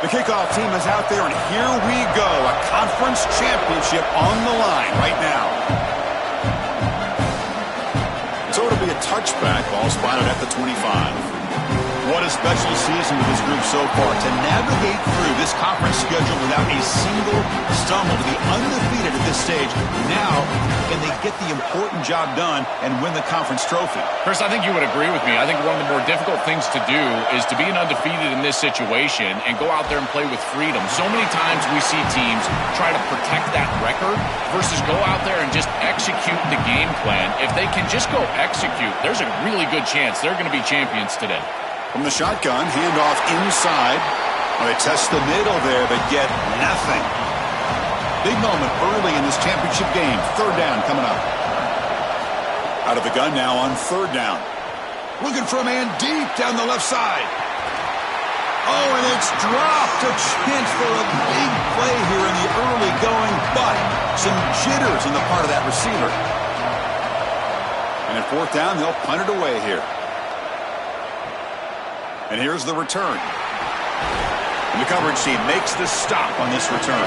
The kickoff team is out there, and here we go. A conference championship on the line right now. So it'll be a touchback. Ball spotted at the 25. What a special season for this group so far. To navigate through this conference schedule without a single stumble, to be undefeated at this stage. Now, can they get the important job done and win the conference trophy? Chris, I think you would agree with me. I think one of the more difficult things to do is to be an undefeated in this situation and go out there and play with freedom. So many times we see teams try to protect that record versus go out there and just execute the game plan. If they can just go execute, there's a really good chance they're going to be champions today. From the shotgun, handoff inside. Well, they test the middle there, but get nothing. Big moment early in this championship game. Third down coming up. Out of the gun now on third down. Looking for a man deep down the left side. Oh, and it's dropped. A chance for a big play here in the early going, but some jitters on the part of that receiver. And at fourth down, they'll punt it away here. And here's the return. And the coverage team makes the stop on this return.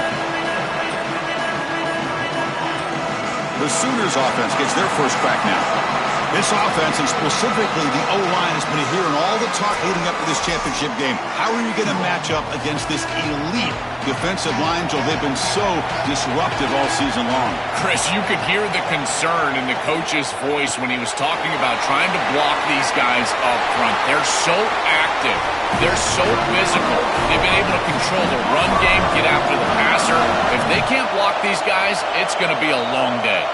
The Sooners offense gets their first crack now. This offense, and specifically the O-line, has been hearing all the talk leading up to this championship game. How are you going to match up against this elite defensive line, Joe? They've been so disruptive all season long. Chris, you could hear the concern in the coach's voice when he was talking about trying to block these guys up front. They're so active. They're so physical. They've been able to control the run game, get after the passer. If they can't block these guys, it's going to be a long day.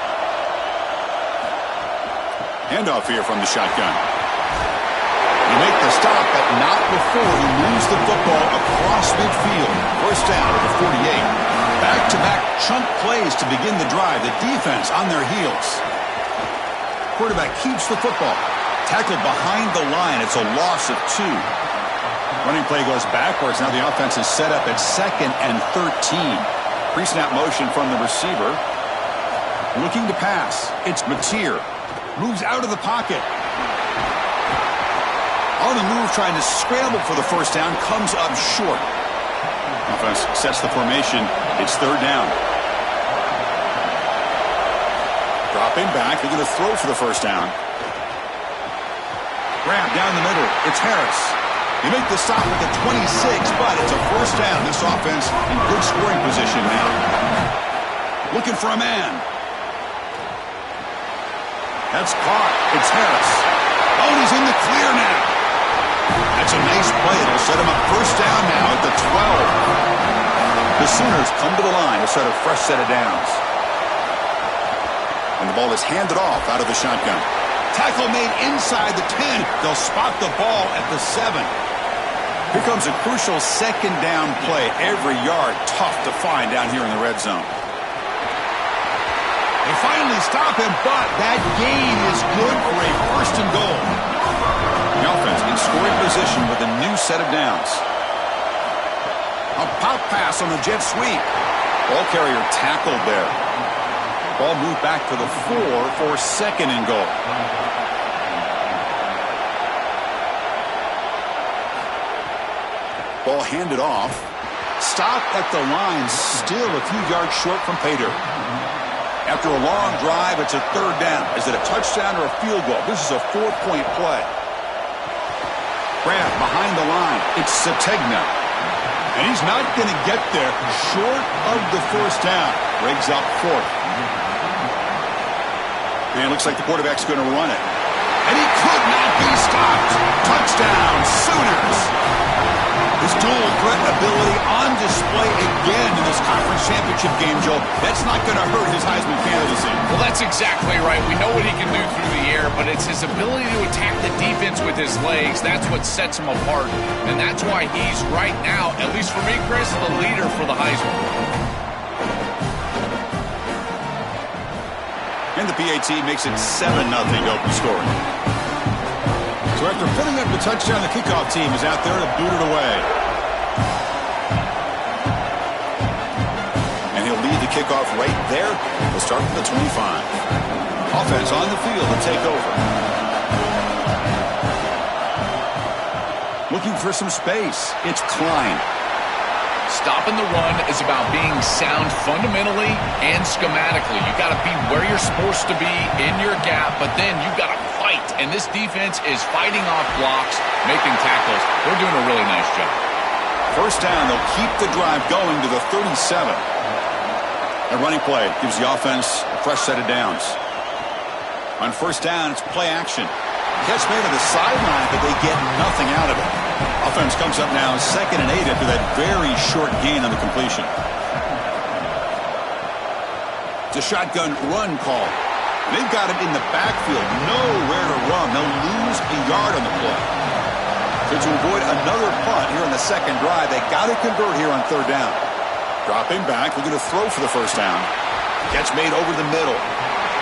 Handoff here from the shotgun. You make the stop, but not before he moves the football across midfield. First down at the 48. Back-to-back chunk plays to begin the drive. The defense on their heels. Quarterback keeps the football. Tackled behind the line. It's a loss of 2. Running play goes backwards. Now the offense is set up at 2nd and 13. Pre-snap motion from the receiver. Looking to pass. It's Mateer. Moves out of the pocket. On the move, trying to scramble for the first down, comes up short. Offense sets the formation. It's third down. Dropping back. They're going to throw for the first down. Grab down the middle. It's Harris. They make the stop at the 26, but it's a first down. This offense in good scoring position now. Looking for a man. That's caught. It's Harris. Oh, he's in the clear now. That's a nice play. It'll set him up first down now at the 12. The Sooners come to the line to set a fresh set of downs. And the ball is handed off out of the shotgun. Tackle made inside the 10. They'll spot the ball at the 7. Here comes a crucial second down play. Every yard tough to find down here in the red zone. They finally stop him, but that gain is good for a first and goal. The offense in scoring position with a new set of downs. A pop pass on the jet sweep. Ball carrier tackled there. Ball moved back to the 4 for second and goal. Ball handed off. Stop at the line, still a few yards short from pay dirt. After a long drive, it's a third down. Is it a touchdown or a field goal? This is a 4-point play. Grab behind the line. It's Sategna. And he's not going to get there short of the first down. Briggs up 4th. And it looks like the quarterback's going to run it. And he could not be stopped. Touchdown, Sooners. His dual threat ability on display again in this conference championship game, Joe. That's not going to hurt his Heisman candidacy. Well, that's exactly right. We know what he can do through the air, but it's his ability to attack the defense with his legs. That's what sets him apart. And that's why he's right now, at least for me, Chris, the leader for the Heisman. And the PAT makes it 7-0 to open scoring. So after putting up the touchdown, the kickoff team is out there to boot it away. And he'll lead the kickoff right there. We'll start from the 25. Offense on the field to take over. Looking for some space. It's Klein. Stopping the run is about being sound fundamentally and schematically. You got to be where you're supposed to be in your gap, but then you got to fight. And this defense is fighting off blocks, making tackles. They're doing a really nice job. First down, they'll keep the drive going to the 37. A running play gives the offense a fresh set of downs. On first down, it's play action. Catch made on the sideline, but they get nothing out of it. Offense comes up now 2nd and 8 after that very short gain on the completion. It's a shotgun run call. And they've got him in the backfield, nowhere to run. They'll lose a yard on the play. So to avoid another punt here on the second drive, they got to convert here on 3rd down. Dropping back, looking to throw for the first down. Catch made over the middle.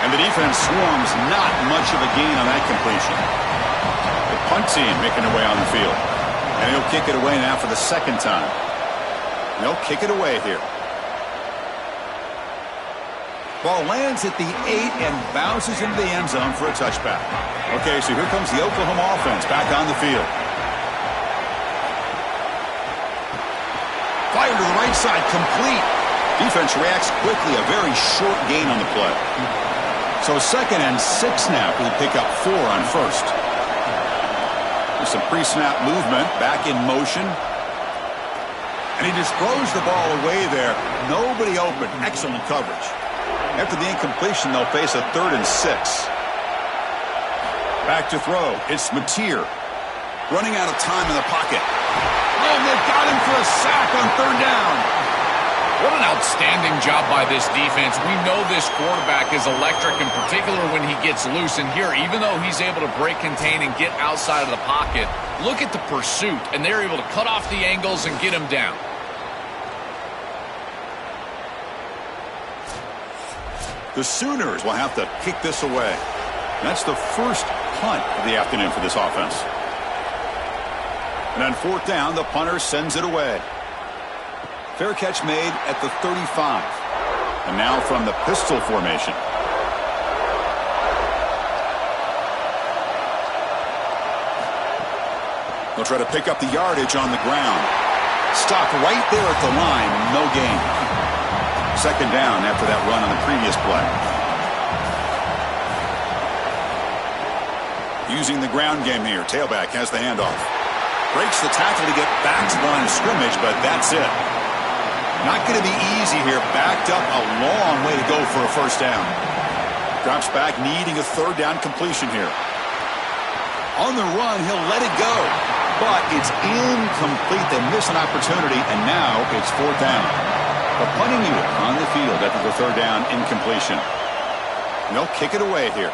And the defense swarms, not much of a gain on that completion. The punt team making their way on the field. And he'll kick it away now for the 2nd time. And they'll kick it away here. Ball lands at the 8 and bounces into the end zone for a touchback. Okay, so here comes the Oklahoma offense back on the field. Fired to the right side, complete. Defense reacts quickly, a very short gain on the play. So 2nd and 6 now for the pickup 4 on first. With some pre-snap movement, back in motion. And he just throws the ball away there. Nobody open. Excellent coverage. After the incompletion, they'll face a 3rd and 6. Back to throw. It's Mateer. Running out of time in the pocket. Oh, they've got him for a sack on 3rd down. What an outstanding job by this defense. We know this quarterback is electric, in particular when he gets loose. And here, even though he's able to break, contain, and get outside of the pocket, look at the pursuit. And they're able to cut off the angles and get him down. The Sooners will have to kick this away. That's the first punt of the afternoon for this offense. And on 4th down, the punter sends it away. Fair catch made at the 35. And now from the pistol formation. They'll try to pick up the yardage on the ground. Stop right there at the line. No gain. 2nd down after that run on the previous play. Using the ground game here. Tailback has the handoff. Breaks the tackle to get back to the line of scrimmage, but that's it. Not going to be easy here. Backed up a long way to go for a first down. Drops back, needing a 3rd down completion here. On the run, he'll let it go. But it's incomplete. They miss an opportunity, and now it's 4th down. The punting unit on the field after the 3rd down incompletion. And they'll kick it away here.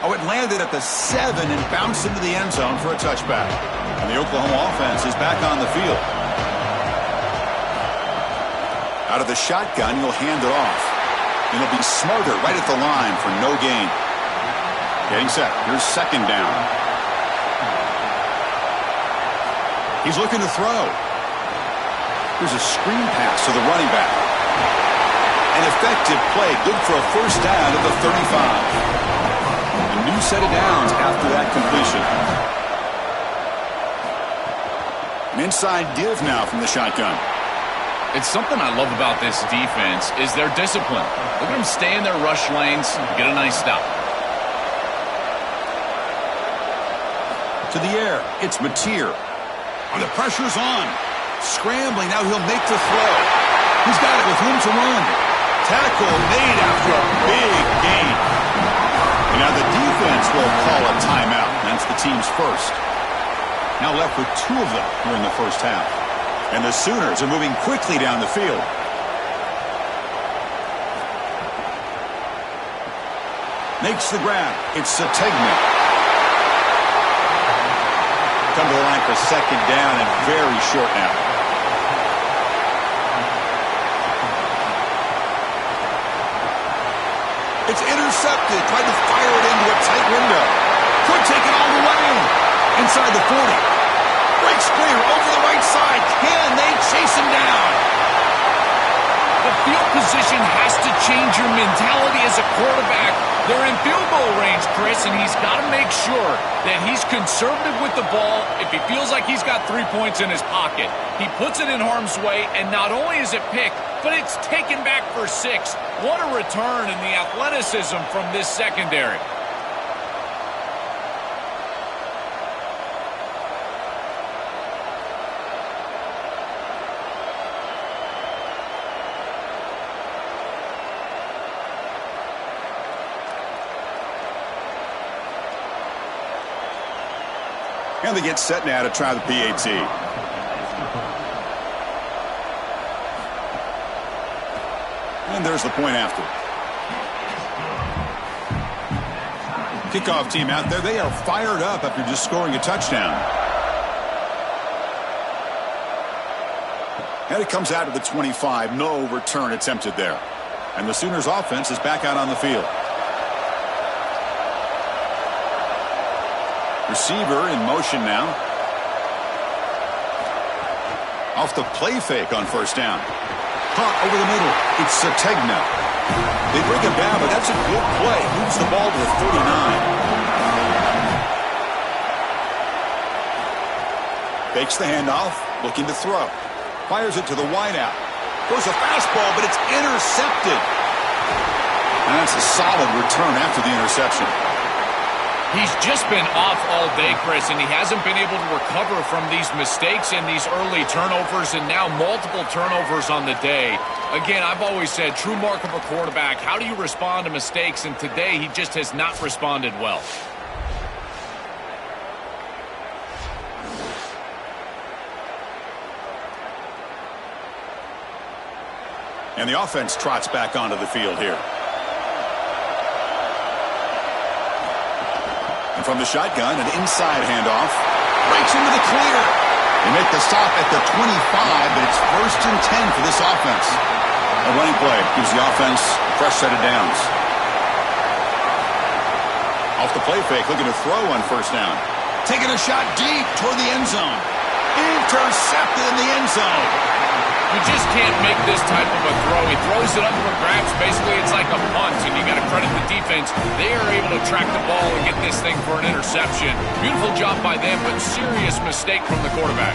Oh, it landed at the 7 and bounced into the end zone for a touchback. And the Oklahoma offense is back on the field. Out of the shotgun, he'll hand it off. And he'll be smothered right at the line for no gain. Getting set. Here's 2nd down. He's looking to throw. Here's a screen pass to the running back. An effective play. Good for a first down at the 35. A new set of downs after that completion. An inside give now from the shotgun. It's something I love about this defense is their discipline. Look at them stay in their rush lanes, get a nice stop. To the air, it's Mateer. And the pressure's on. Scrambling, now he'll make the throw. He's got it with room to run. Tackle made after a big gain. And now the defense will call a timeout. That's the team's first. Now left with 2 of them here in the first half. And the Sooners are moving quickly down the field. Makes the grab. It's Sategna. Come to the line for 2nd down and very short now. It's intercepted. Tried to fire it into a tight window. Could take it all the way. Inside the 40. Breaks clear over the right side. Can they chase him down? The field position has to change your mentality as a quarterback, they're in field goal range, Chris, and he's got to make sure that he's conservative with the ball. If he feels like he's got 3 points in his pocket, he puts it in harm's way, and not only is it picked, but it's taken back for 6. What a return in the athleticism from this secondary. And they get set now to try the PAT. And there's the point after. Kickoff team out there. They are fired up after just scoring a touchdown. And it comes out to the 25. No return attempted there. And the Sooners offense is back out on the field. Receiver in motion now. Off the play fake on first down. Caught over the middle. It's Sategna. They bring him down, but that's a good play. Moves the ball to the 39. Fakes the handoff. Looking to throw. Fires it to the wideout. Goes a fastball, but it's intercepted. And that's a solid return after the interception. He's just been off all day, Chris, and he hasn't been able to recover from these mistakes and these early turnovers, and now multiple turnovers on the day. Again, I've always said, true mark of a quarterback, how do you respond to mistakes? And today, he just has not responded well. And the offense trots back onto the field here. And from the shotgun, an inside handoff. Breaks into the clear. They make the stop at the 25, but it's 1st and 10 for this offense. A running play gives the offense a fresh set of downs. Off the play fake, looking to throw on first down. Taking a shot deep toward the end zone. Intercepted in the end zone. You just can't make this type of a throw. He throws it up for grabs. Basically, it's like a punt, and you got to credit the defense. They are able to track the ball and get this thing for an interception. Beautiful job by them, but serious mistake from the quarterback.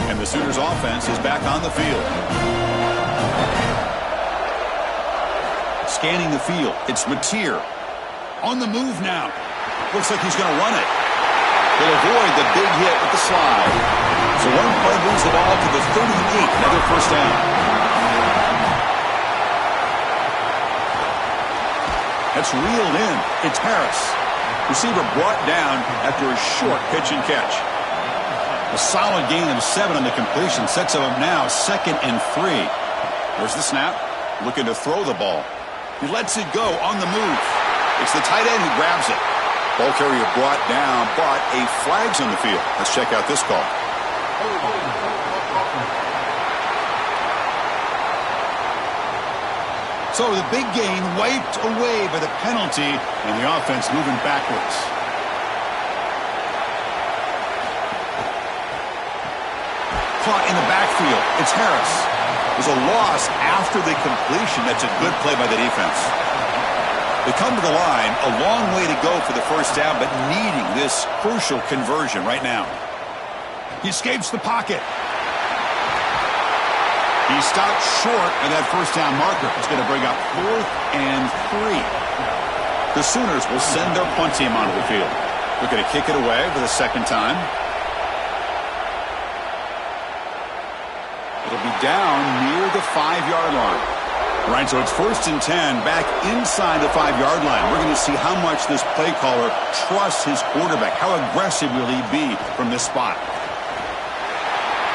And the Sooners offense is back on the field. Scanning the field. It's Mateer. On the move now. Looks like he's going to run it. He'll avoid the big hit with the slide. So one play moves the ball to the 38. Another first down. That's reeled in. It's Harris. Receiver brought down after a short pitch and catch. A solid gain of 7 on the completion. Sets him up now 2nd and 3. There's the snap. Looking to throw the ball. He lets it go on the move. It's the tight end who grabs it. Ball carrier brought down, but a flag's on the field. Let's check out this call. So the big gain wiped away by the penalty, and the offense moving backwards. Caught in the backfield. It's Harris. There's a loss after the completion. That's a good play by the defense. They come to the line, a long way to go for the first down, but needing this crucial conversion right now. He escapes the pocket. He stopped short of that first down marker. It's going to bring up 4th and 3. The Sooners will send their punt team onto the field. They're going to kick it away for the second time. It'll be down near the 5-yard line. Right, so it's 1st and 10 back inside the 5-yard line. We're going to see how much this play caller trusts his quarterback. How aggressive will he be from this spot?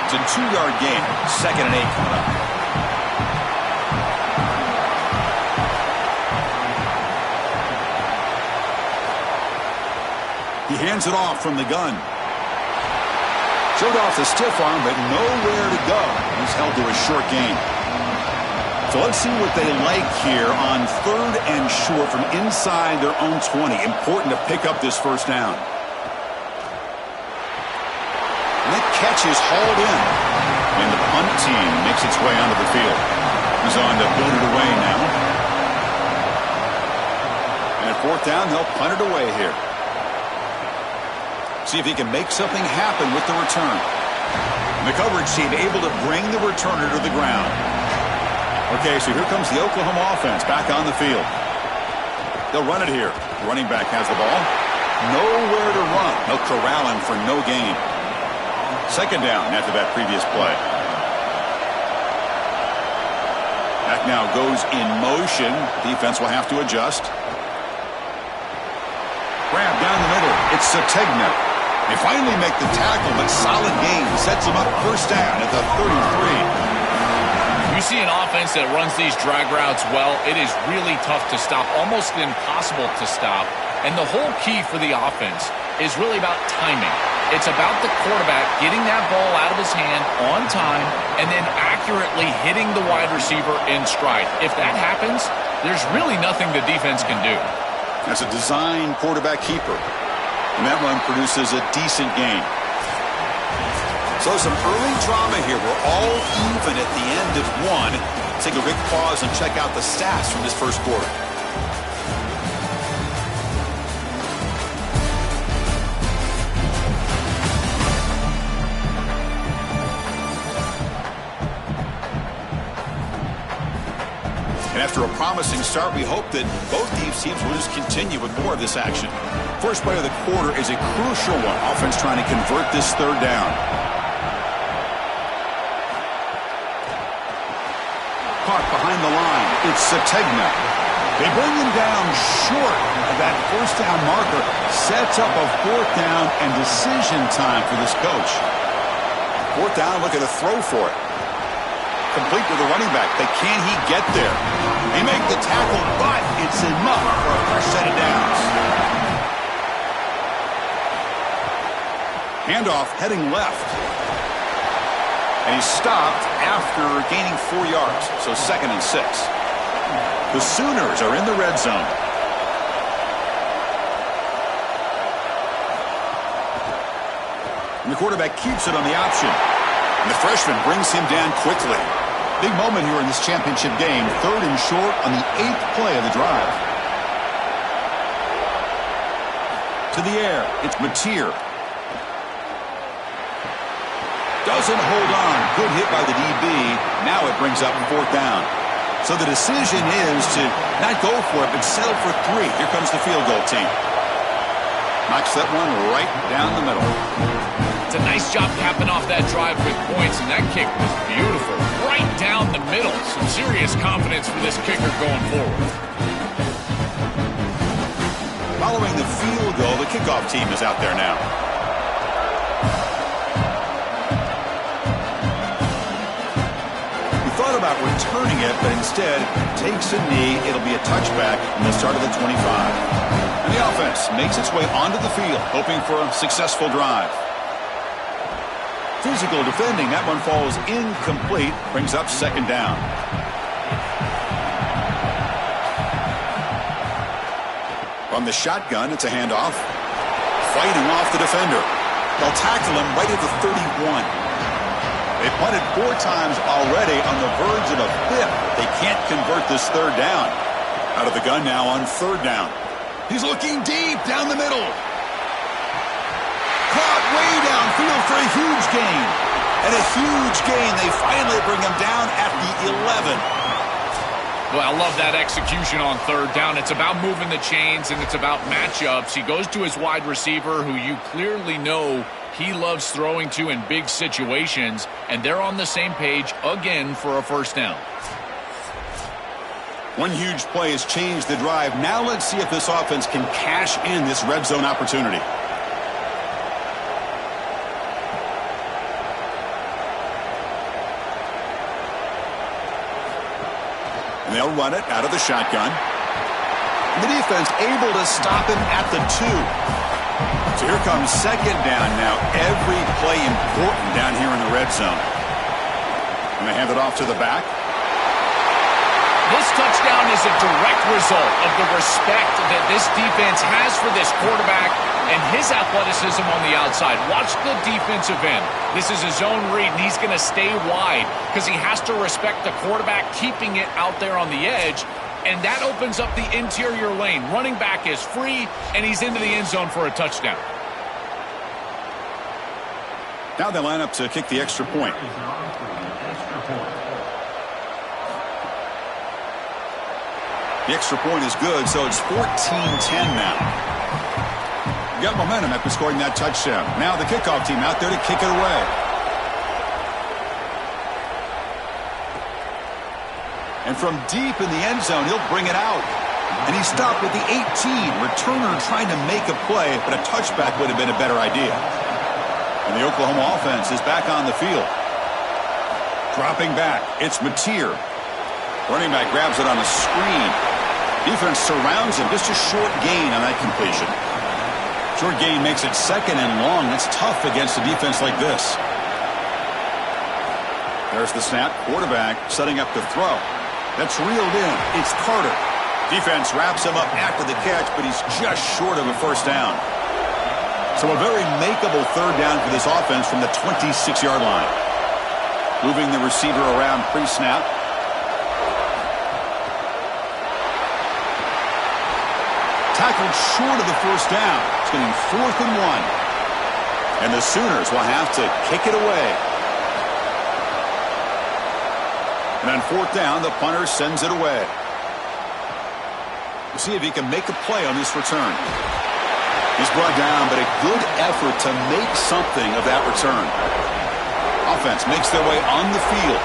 It's a 2-yard gain. 2nd and 8 coming up. He hands it off from the gun. Showed off the stiff arm, but nowhere to go. He's held to a short gain. So let's see what they like here on 3rd and short from inside their own 20. Important to pick up this first down. And that catch is hauled in. And the punt team makes its way onto the field. He's on to build it away now. And at 4th down, they'll punt it away here. See if he can make something happen with the return. And the coverage team able to bring the returner to the ground. Okay, so here comes the Oklahoma offense back on the field. They'll run it here. The running back has the ball. Nowhere to run. They'll corral him for no gain. 2nd down after that previous play. Back now goes in motion. Defense will have to adjust. Grab down the middle. It's Sategna. They finally make the tackle, but solid gain. Sets them up 1st down at the 33. You see an offense that runs these drag routes well, it is really tough to stop, almost impossible to stop. And the whole key for the offense is really about timing. It's about the quarterback getting that ball out of his hand on time and then accurately hitting the wide receiver in stride. If that happens, there's really nothing the defense can do. That's a design quarterback keeper. And that run produces a decent gain. So some early drama here. We're all even at the end of 1. Take a quick pause and check out the stats from this first quarter. And after a promising start, we hope that both these teams will just continue with more of this action. First play of the quarter is a crucial one. Offense trying to convert this 3rd down. Caught behind the line. It's Sategna. They bring him down short. That 1st down marker sets up a 4th down and decision time for this coach. 4th down, look at a throw for it. Complete to the running back, but can he get there? They make the tackle, but it's enough for a fresh set of downs. Handoff heading left. And he's stopped after gaining 4 yards, so 2nd and 6. The Sooners are in the red zone. And the quarterback keeps it on the option. And the freshman brings him down quickly. Big moment here in this championship game. 3rd and short on the 8th play of the drive. To the air, it's Mateer. Doesn't hold on. Good hit by the DB. Now it brings up 4th down. So the decision is to not go for it, but settle for 3. Here comes the field goal team. Knocks that one right down the middle. It's a nice job capping off that drive with points, and that kick was beautiful. Right down the middle. Some serious confidence for this kicker going forward. Following the field goal, the kickoff team is out there now. Thought about returning it, but instead takes a knee. It'll be a touchback from the start of the 25. And the offense makes its way onto the field, hoping for a successful drive. Physical defending. That one falls incomplete. Brings up 2nd down. From the shotgun, it's a handoff. Fighting off the defender. They'll tackle him right at the 31. They've punted 4 times already on the verge of a 5th. They can't convert this 3rd down. Out of the gun now on 3rd down. He's looking deep down the middle. Caught way downfield for a huge gain. And a huge gain. They finally bring him down at the 11. Well, I love that execution on 3rd down. It's about moving the chains, and it's about matchups. He goes to his wide receiver, who you clearly know he loves throwing to in big situations, and they're on the same page again for a 1st down. One huge play has changed the drive. Now let's see if this offense can cash in this red zone opportunity. And they'll run it out of the shotgun. And the defense able to stop him at the 2. So here comes 2nd down now. Every play important down here in the red zone. And they hand it off to the back. touchdown is a direct result of the respect that this defense has for this quarterback and his athleticism on the outside. Watch the defensive end. This is a zone read, and he's going to stay wide because he has to respect the quarterback keeping it out there on the edge, and that opens up the interior lane. Running back is free, and he's into the end zone for a touchdown. Now they line up to kick the extra point. The extra point is good, so it's 14-10 now. You got momentum after scoring that touchdown. Now the kickoff team out there to kick it away. And from deep in the end zone, he'll bring it out. And he stopped with the 18. Returner trying to make a play, but a touchback would have been a better idea. And the Oklahoma offense is back on the field. Dropping back, it's Mateer. Running back grabs it on a screen. Defense surrounds him. Just a short gain on that completion. Short gain makes it 2nd and long. That's tough against a defense like this. There's the snap. Quarterback setting up to throw. That's reeled in. It's Carter. Defense wraps him up after the catch, but he's just short of a first down. So a very makeable 3rd down for this offense from the 26-yard line. Moving the receiver around pre-snap. Tackled short of the first down. It's going to be 4th and 1. And the Sooners will have to kick it away. And on 4th down, the punter sends it away. We'll see if he can make a play on this return. He's brought down, but a good effort to make something of that return. Offense makes their way on the field.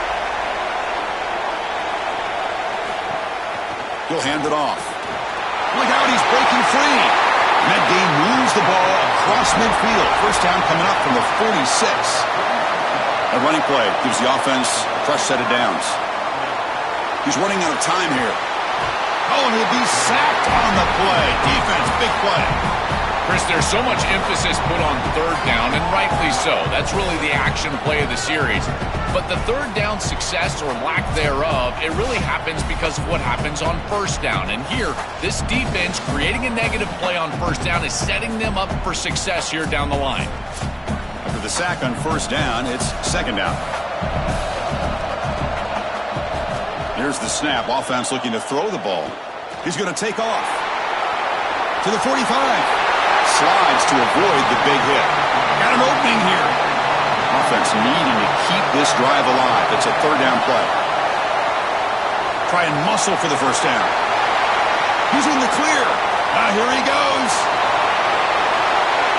He'll hand it off. Look out, he's breaking free. And that game moves the ball across midfield. First down coming up from the 46. A running play gives the offense a fresh set of downs. He's running out of time here. Oh, and he'll be sacked on the play. Defense, big play. Chris, there's so much emphasis put on 3rd down, and rightly so. That's really the action play of the series. But the 3rd down success or lack thereof, it really happens because of what happens on 1st down. And here, this defense creating a negative play on 1st down is setting them up for success here down the line. After the sack on 1st down, it's 2nd down. Here's the snap. Offense looking to throw the ball. He's going to take off. To the 45. Slides to avoid the big hit. Got an opening here. Offense needing to keep this drive alive. It's a 3rd down play. Try and muscle for the first down. He's in the clear. Now here he goes.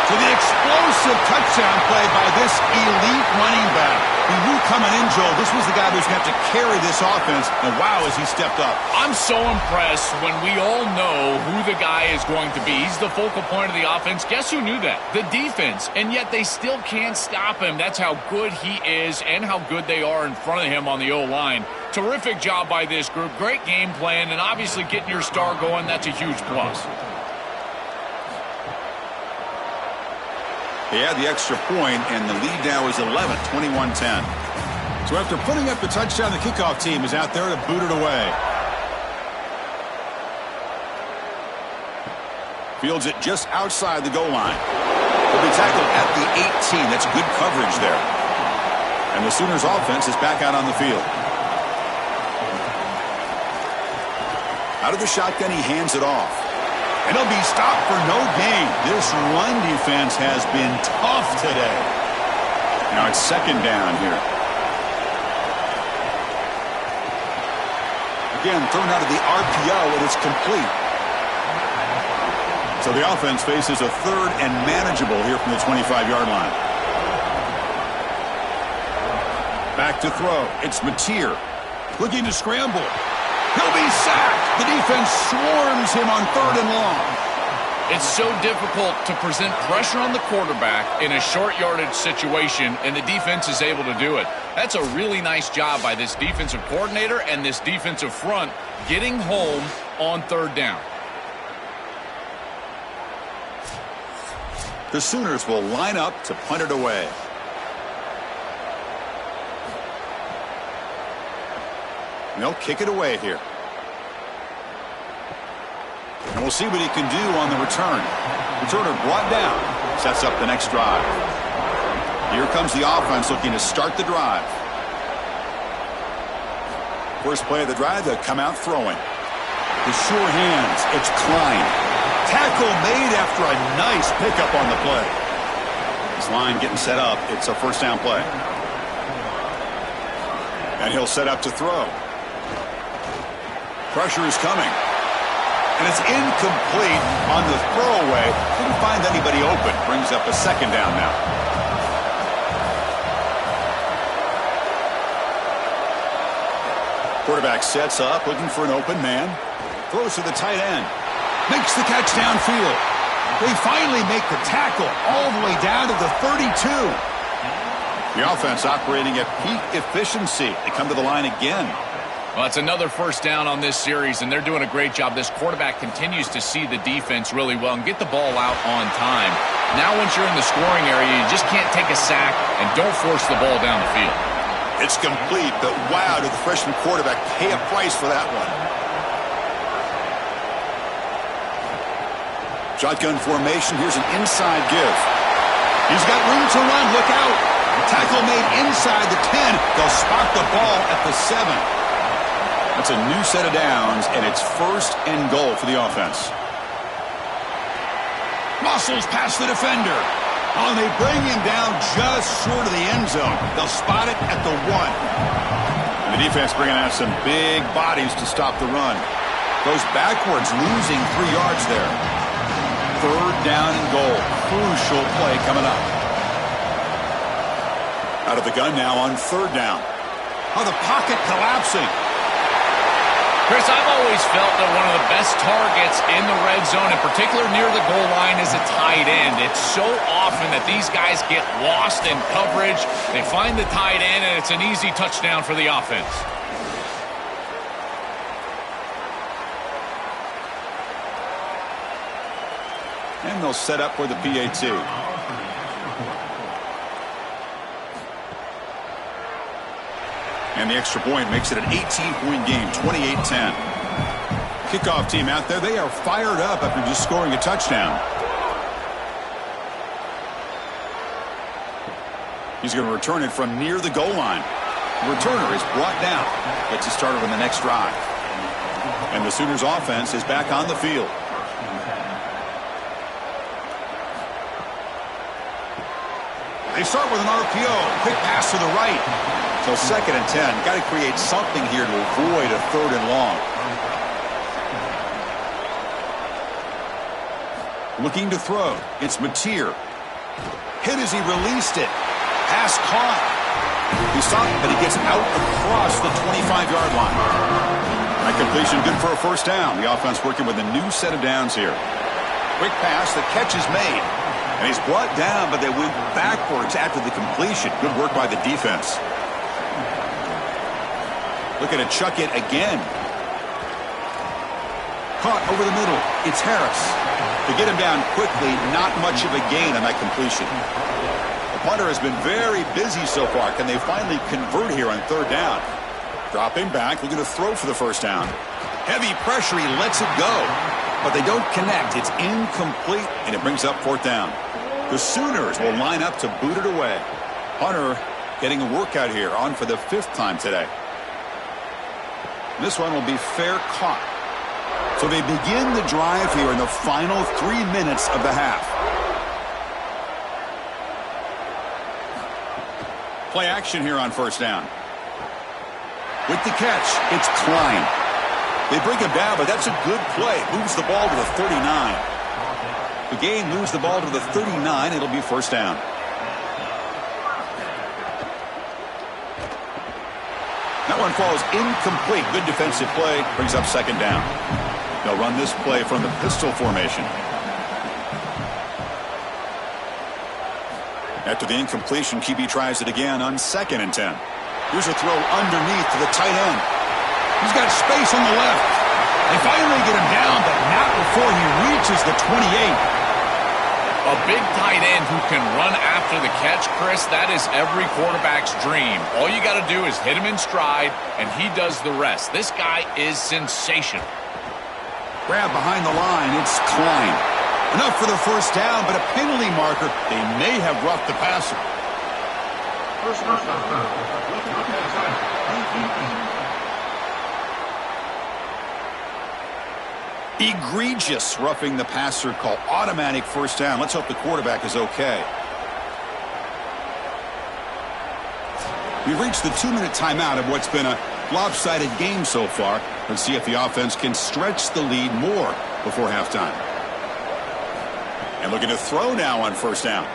To the explosive touchdown play by this elite running back. He knew coming in, Joe, this was the guy who's going to have to carry this offense. And wow, has he stepped up. I'm so impressed when we all know who the guy is going to be. He's the focal point of the offense. Guess who knew that? The defense. And yet they still can't stop him. That's how good he is and how good they are in front of him on the O-line. Terrific job by this group. Great game plan. And obviously getting your star going, that's a huge plus. They had the extra point, and the lead now is 11, 21-10. So after putting up the touchdown, the kickoff team is out there to boot it away. Fields it just outside the goal line. He'll be tackled at the 18. That's good coverage there. And the Sooners offense is back out on the field. Out of the shotgun, he hands it off. And he'll be stopped for no gain. This run defense has been tough today. Now it's 2nd down here. Again, thrown out of the RPO, and it's complete. So the offense faces a 3rd and manageable here from the 25-yard line. Back to throw. It's Mateer. Looking to scramble. He'll be sacked. The defense swarms him on 3rd and long. It's so difficult to present pressure on the quarterback in a short yardage situation, and the defense is able to do it. That's a really nice job by this defensive coordinator and this defensive front getting home on 3rd down. The Sooners will line up to punt it away. And they'll kick it away here. we'll see what he can do on the return. Returner brought down. Sets up the next drive. Here comes the offense looking to start the drive. First play of the drive, they'll come out throwing. The sure hands, it's Klein. Tackle made after a nice pickup on the play. This line getting set up. It's a first down play. And he'll set up to throw. Pressure is coming. And it's incomplete on the throwaway. Couldn't find anybody open. Brings up a second down now. Quarterback sets up, looking for an open man. Throws to the tight end. Makes the catch downfield. They finally make the tackle all the way down to the 32. The offense operating at peak efficiency. They come to the line again. Well, it's another first down on this series, and they're doing a great job. This quarterback continues to see the defense really well and get the ball out on time. Now once you're in the scoring area, you just can't take a sack and don't force the ball down the field. It's complete, but wow, did the freshman quarterback pay a price for that one. Shotgun formation. Here's an inside give. He's got room to run. Look out. Tackle made inside the 10. They'll spot the ball at the 7. That's a new set of downs, and it's first and goal for the offense. Muscles past the defender. Oh, and they bring him down just short of the end zone. They'll spot it at the 1. And the defense bringing out some big bodies to stop the run. Goes backwards, losing 3 yards there. Third down and goal. Crucial play coming up. Out of the gun now on third down. Oh, the pocket collapsing. Chris, I've always felt that one of the best targets in the red zone, in particular near the goal line, is a tight end. It's so often that these guys get lost in coverage. They find the tight end, and it's an easy touchdown for the offense. And they'll set up for the PAT. And the extra point makes it an 18-point game, 28-10. Kickoff team out there, they are fired up after just scoring a touchdown. He's going to return it from near the goal line. The returner is brought down. Gets it started on the next drive. And the Sooners offense is back on the field. They start with an RPO. Quick pass to the right. So 2nd and 10. Got to create something here to avoid a 3rd and long. Looking to throw. It's Mateer. Hit as he released it. Pass caught. He stopped, but he gets out across the 25-yard line. That completion good for a first down. The offense working with a new set of downs here. Quick pass. The catch is made. And he's brought down, but they went backwards after the completion. Good work by the defense. Looking to chuck it again. Caught over the middle. It's Harris. To get him down quickly, not much of a gain on that completion. The punter has been very busy so far. Can they finally convert here on 3rd down? Dropping back, looking to throw for the first down. Heavy pressure, he lets it go. But they don't connect. It's incomplete, and it brings up 4th down. The Sooners will line up to boot it away. Hunter getting a workout here, on for the 5th time today. This one will be fair caught. So they begin the drive here in the final 3 minutes of the half. Play action here on first down. With the catch, it's Klein. They bring him down, but that's a good play. Moves the ball to the 39. The gain moves the ball to the 39. It'll be first down. That one falls incomplete. Good defensive play. Brings up 2nd down. They'll run this play from the pistol formation. After the incompletion, QB tries it again on 2nd and 10. Here's a throw underneath to the tight end. He's got space on the left. They finally get him down, but not before he reaches the 28. A big tight end who can run after the catch, Chris, that is every quarterback's dream. All you got to do is hit him in stride, and he does the rest. This guy is sensational. Grab behind the line. It's Klein. Enough for the first down, but a penalty marker. They may have roughed the passer. Egregious roughing the passer call. Automatic first down. Let's hope the quarterback is okay. We've reached the 2-minute timeout of what's been a lopsided game so far. Let's see if the offense can stretch the lead more before halftime. And looking to throw now on first down.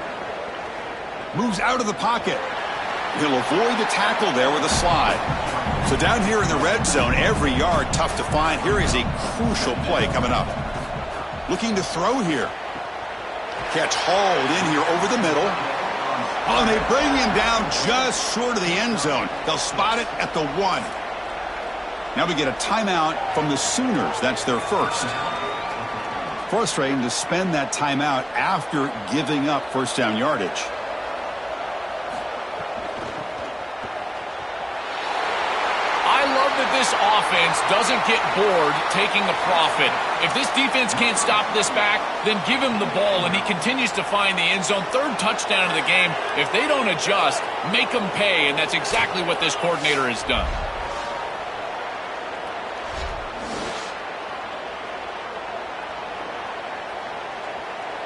Moves out of the pocket. He'll avoid the tackle there with a slide. So down here in the red zone, every yard tough to find. Here is a crucial play coming up. Looking to throw here. Catch hauled in here over the middle. Oh, and they bring him down just short of the end zone. They'll spot it at the 1. Now we get a timeout from the Sooners. That's their first. Frustrating to spend that timeout after giving up first down yardage. This offense doesn't get bored taking a profit. If this defense can't stop this back, then give him the ball and he continues to find the end zone. Third touchdown of the game. If they don't adjust, make them pay, and that's exactly what this coordinator has done.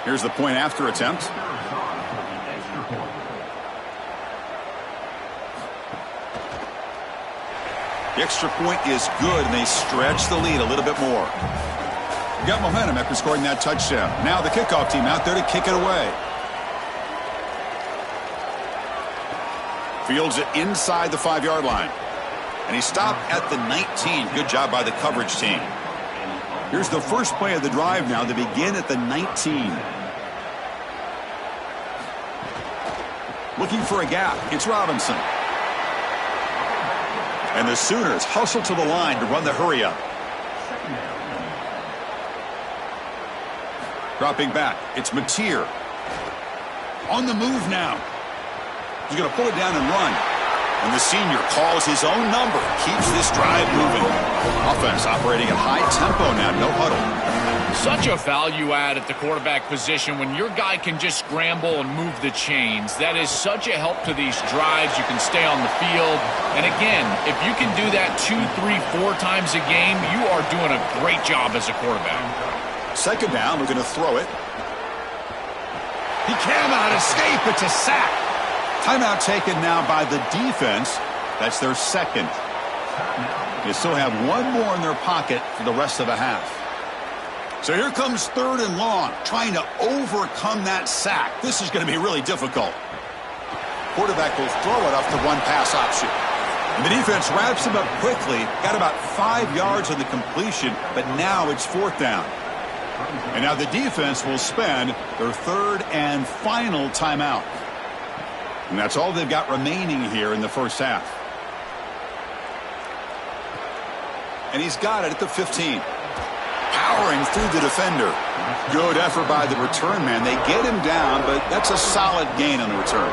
Here's the point after attempt. The extra point is good, and they stretch the lead a little bit more. Got momentum after scoring that touchdown. Now the kickoff team out there to kick it away. Fields it inside the 5-yard line. And he stopped at the 19. Good job by the coverage team. Here's the first play of the drive now. They begin at the 19. Looking for a gap. It's Robinson. And the Sooners hustle to the line to run the hurry-up. Dropping back. It's Mateer. On the move now. He's going to pull it down and run. And the senior calls his own number. Keeps this drive moving. Offense operating at high tempo now. No huddle. Such a value add at the quarterback position when your guy can just scramble and move the chains. That is such a help to these drives. You can stay on the field. And again, if you can do that 2, 3, 4 times a game, you are doing a great job as a quarterback. Second down, we're going to throw it. He cannot escape. It's a sack. Timeout taken now by the defense. That's their second. They still have one more in their pocket for the rest of the half. So here comes 3rd and long, trying to overcome that sack. This is going to be really difficult. Quarterback will throw it off the one-pass option. And the defense wraps him up quickly. Got about 5 yards on the completion, but now it's 4th down. And now the defense will spend their 3rd and final timeout. And that's all they've got remaining here in the first half. And he's got it at the 15. Powering through the defender. Good effort by the return man. They get him down, but that's a solid gain on the return.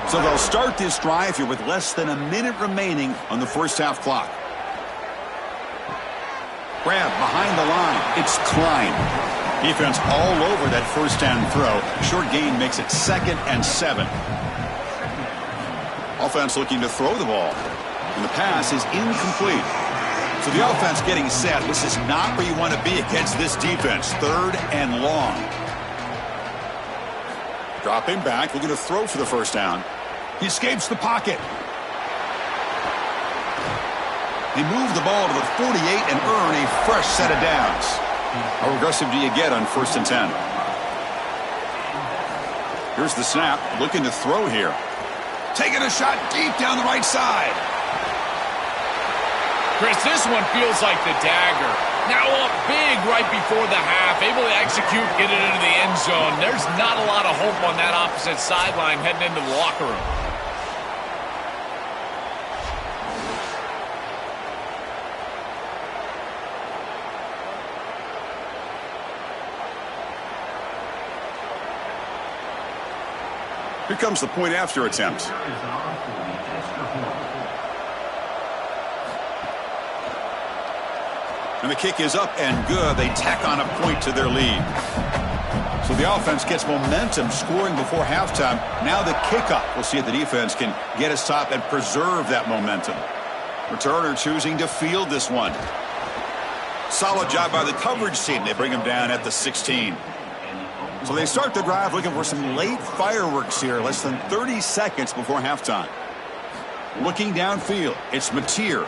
So they'll start this drive here with less than a minute remaining on the first half clock. Grab behind the line. It's Klein. Defense all over that first down throw. Short gain makes it 2nd and 7. Offense looking to throw the ball. And the pass is incomplete. So the offense getting set. This is not where you want to be against this defense. 3rd and long. Dropping back, looking to throw for the first down. He escapes the pocket. They move the ball to the 48 and earn a fresh set of downs. How aggressive do you get on 1st and 10? Here's the snap, looking to throw here. Taking a shot deep down the right side. Chris, this one feels like the dagger. Now up big right before the half, able to execute, get it into the end zone. There's not a lot of hope on that opposite sideline heading into the locker room. Here comes the point after attempt. And the kick is up and good. They tack on a point to their lead. So the offense gets momentum scoring before halftime. Now the kickoff. We'll see if the defense can get a stop and preserve that momentum. Returner choosing to field this one. Solid job by the coverage team. They bring him down at the 16. So they start the drive looking for some late fireworks here. Less than 30 seconds before halftime. Looking downfield. It's Mateer.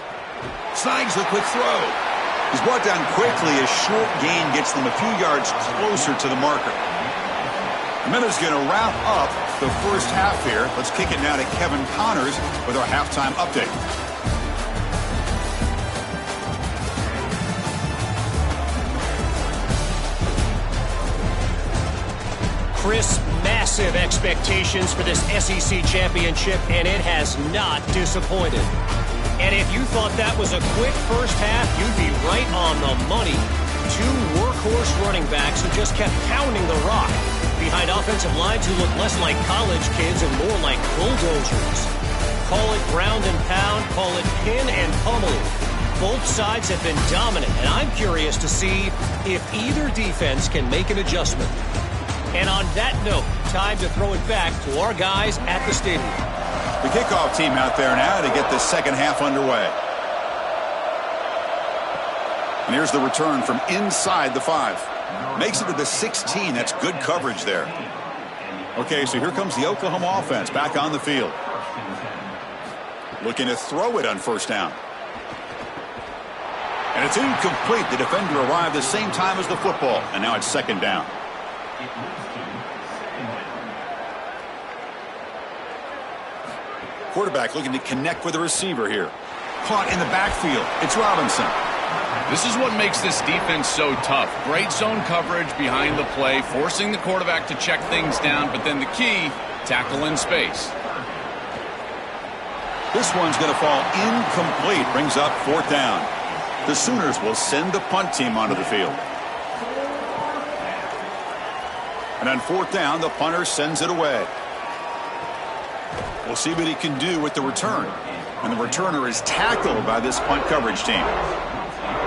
Snags the quick throw. He's brought down quickly. A short gain gets them a few yards closer to the marker. The minute's going to wrap up the first half here. Let's kick it now to Kevin Connors with our halftime update. Chris, massive expectations for this SEC championship, and it has not disappointed. And if you thought that was a quick first half, you'd be right on the money. Two workhorse running backs who just kept pounding the rock behind offensive lines who look less like college kids and more like bulldozers. Call it ground and pound, call it pin and pummeling. Both sides have been dominant, and I'm curious to see if either defense can make an adjustment. And on that note, time to throw it back to our guys at the stadium. The kickoff team out there now to get the second half underway. And here's the return from inside the 5. Makes it to the 16. That's good coverage there. Okay, so here comes the Oklahoma offense back on the field. Looking to throw it on first down. And it's incomplete. The defender arrived the same time as the football. And now it's second down. Quarterback looking to connect with the receiver here. Caught in the backfield. It's Robinson. This is what makes this defense so tough. Great zone coverage behind the play, forcing the quarterback to check things down, but then the key, tackle in space. This one's going to fall incomplete. Brings up fourth down. The Sooners will send the punt team onto the field. And on fourth down, the punter sends it away. We'll see what he can do with the return. And the returner is tackled by this punt coverage team.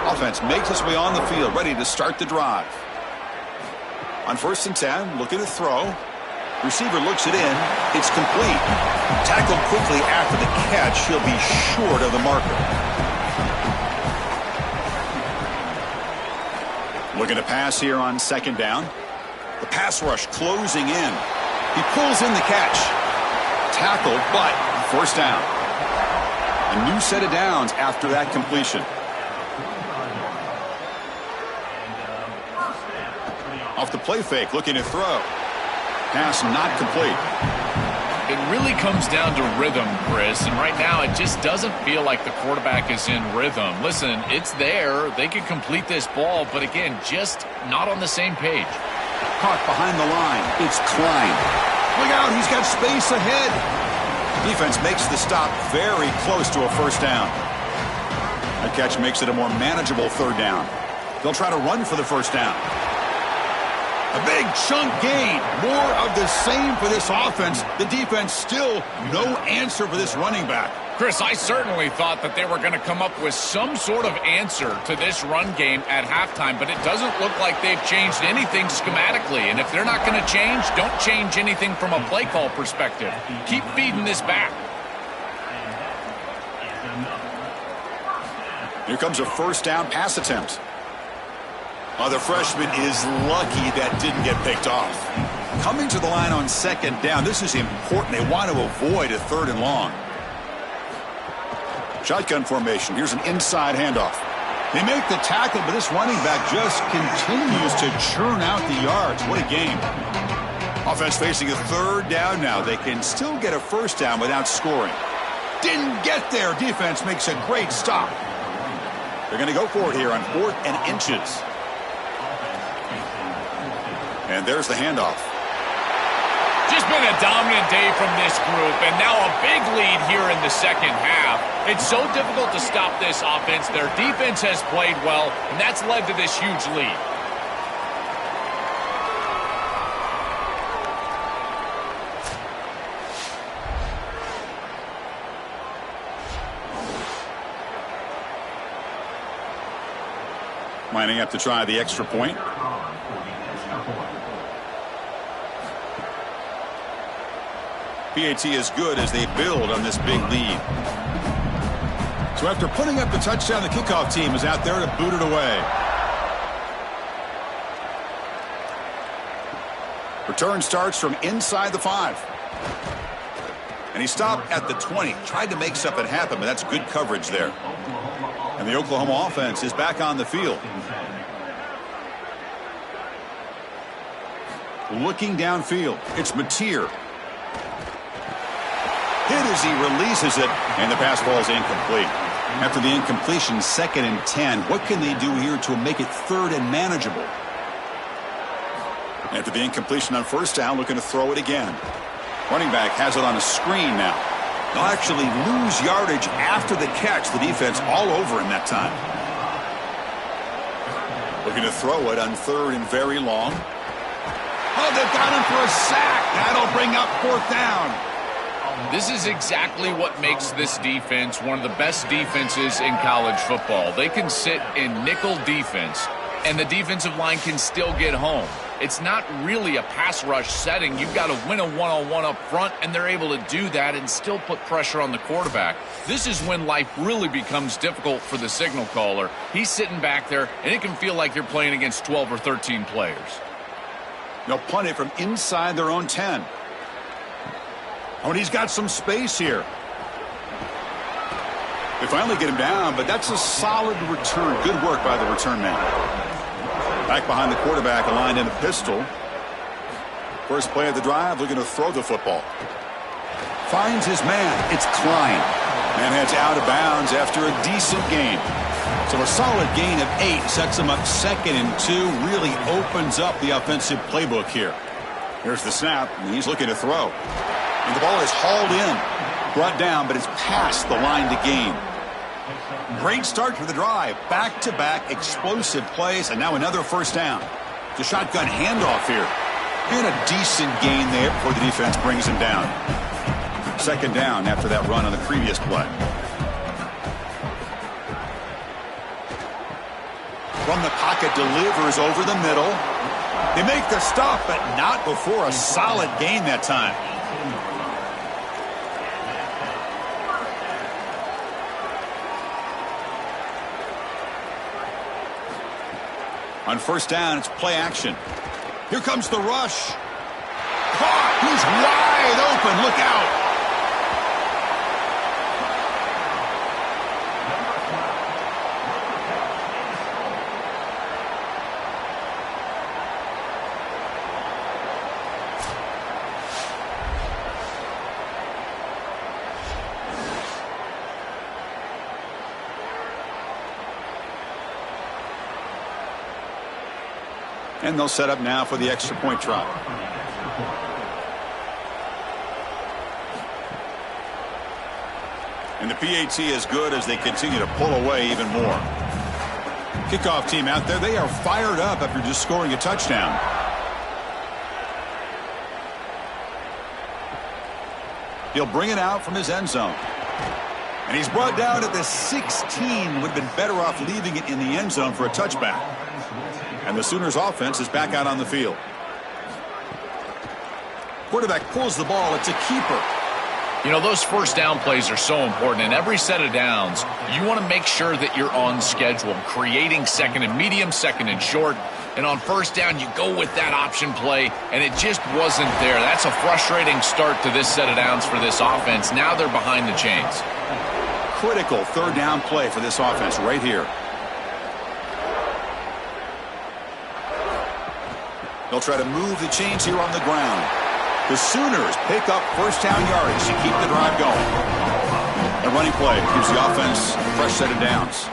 Offense makes its way on the field, ready to start the drive. On first and 10, looking to throw. Receiver looks it in. It's complete. Tackled quickly after the catch. He'll be short of the marker. Looking to pass here on second down. The pass rush closing in. He pulls in the catch. Tackled, but first down. A new set of downs after that completion. Off the play fake, looking to throw. Pass not complete. It really comes down to rhythm, Chris, and right now it just doesn't feel like the quarterback is in rhythm. Listen, it's there. They can complete this ball, but again, just not on the same page. Caught behind the line. It's Klein. Look out, he's got space ahead. Defense makes the stop very close to a first down. That catch makes it a more manageable third down. They'll try to run for the first down. A big chunk gain. More of the same for this offense. The defense still no answer for this running back. Chris, I certainly thought that they were going to come up with some sort of answer to this run game at halftime, but it doesn't look like they've changed anything schematically. And if they're not going to change, don't change anything from a play call perspective. Keep feeding this back. Here comes a first down pass attempt. The freshman is lucky that didn't get picked off. Coming to the line on second down, this is important. They want to avoid a third and long. Shotgun formation. Here's an inside handoff. They make the tackle, but this running back just continues to churn out the yards. What a game. Offense facing a third down now. They can still get a first down without scoring. Didn't get there. Defense makes a great stop. They're going to go for it here on 4th and inches. And there's the handoff. Just been a dominant day from this group, and now a big lead here in the second half. It's so difficult to stop this offense. Their defense has played well, and that's led to this huge lead. Lining up to try the extra point. PAT is good as they build on this big lead. So after putting up the touchdown, the kickoff team is out there to boot it away. Return starts from inside the 5. And he stopped at the 20. Tried to make something happen, but that's good coverage there. And the Oklahoma offense is back on the field. Looking downfield, it's Mateer. Hit as he releases it, and the pass ball is incomplete. After the incompletion, 2nd and 10. What can they do here to make it 3rd and manageable? After the incompletion on 1st down, looking to throw it again. Running back has it on a screen now. They'll actually lose yardage after the catch. The defense all over him that time. Looking to throw it on 3rd and very long. Oh, they've got him for a sack. That'll bring up 4th down. This is exactly what makes this defense one of the best defenses in college football. They can sit in nickel defense, and the defensive line can still get home. It's not really a pass rush setting. You've got to win a one-on-one up front, and they're able to do that and still put pressure on the quarterback. This is when life really becomes difficult for the signal caller. He's sitting back there, and it can feel like you're playing against 12 or 13 players. They'll punt it from inside their own 10. Oh, and he's got some space here. They finally get him down, but that's a solid return. Good work by the return man. Back behind the quarterback, aligned in a pistol. First play of the drive, looking to throw the football. Finds his man. It's Klein. And heads out of bounds after a decent gain. So a solid gain of 8 sets him up 2nd and 2. Really opens up the offensive playbook here. Here's the snap, and he's looking to throw. And the ball is hauled in. Brought down, but it's past the line to gain. Great start to the drive. Back-to-back explosive plays, and now another 1st down. It's a shotgun handoff here. And a decent gain there before the defense brings him down. 2nd down after that run on the previous play. From the pocket, delivers over the middle. They make the stop, but not before a solid gain that time. On 1st down, it's play action. Here comes the rush. Caught. He's wide open. Look out. And they'll set up now for the extra point try. And the PAT is good as they continue to pull away even more. Kickoff team out there, they are fired up after just scoring a touchdown. He'll bring it out from his end zone. And he's brought down at the 16. Would have been better off leaving it in the end zone for a touchback. And the Sooners offense is back out on the field. Quarterback pulls the ball. It's a keeper. You know, those 1st down plays are so important. In every set of downs, you want to make sure that you're on schedule, creating 2nd and medium, 2nd and short. And on 1st down, you go with that option play, and it just wasn't there. That's a frustrating start to this set of downs for this offense. Now they're behind the chains. Critical 3rd down play for this offense right here. They'll try to move the chains here on the ground. The Sooners pick up 1st down yardage to keep the drive going. A running play gives the offense a fresh set of downs.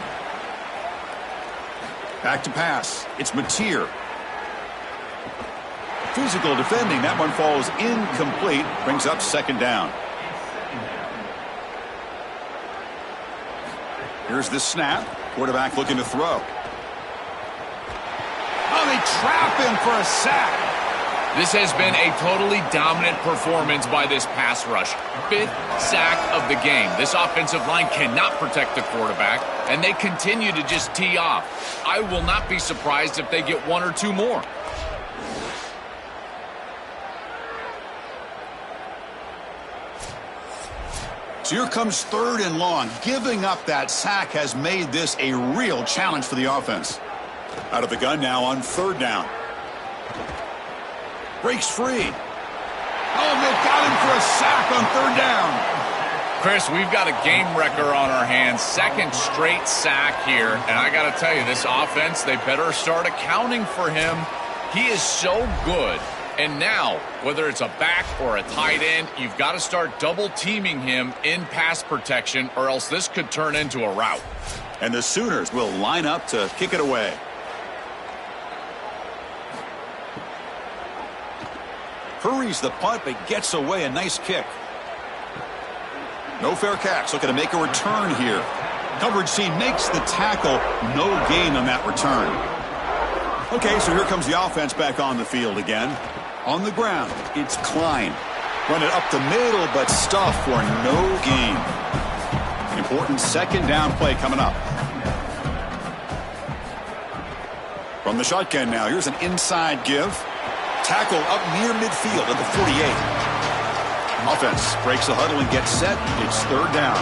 Back to pass. It's Mateer. Physical defending. That one falls incomplete. Brings up 2nd down. Here's the snap. Quarterback looking to throw. Oh, they trap him for a sack. This has been a totally dominant performance by this pass rush. 5th sack of the game. This offensive line cannot protect the quarterback, and they continue to just tee off. I will not be surprised if they get 1 or 2 more. So here comes 3rd and long. Giving up that sack has made this a real challenge for the offense. Out of the gun now on 3rd down. Breaks free. Oh, they got him for a sack on 3rd down. Chris, we've got a game wrecker on our hands. 2nd straight sack here. And I got to tell you, this offense, they better start accounting for him. He is so good. And now, whether it's a back or a tight end, you've got to start double-teaming him in pass protection, or else this could turn into a rout. And the Sooners will line up to kick it away. Hurries the punt, but gets away. A nice kick. No fair catch. Looking to make a return here. Coverage C makes the tackle. No gain on that return. Okay, so here comes the offense back on the field again. On the ground, it's Klein. Run it up the middle, but stuffed for no gain. Important 2nd down play coming up. From the shotgun now, here's an inside give. Tackle up near midfield at the 48. Offense breaks the huddle and gets set. It's 3rd down.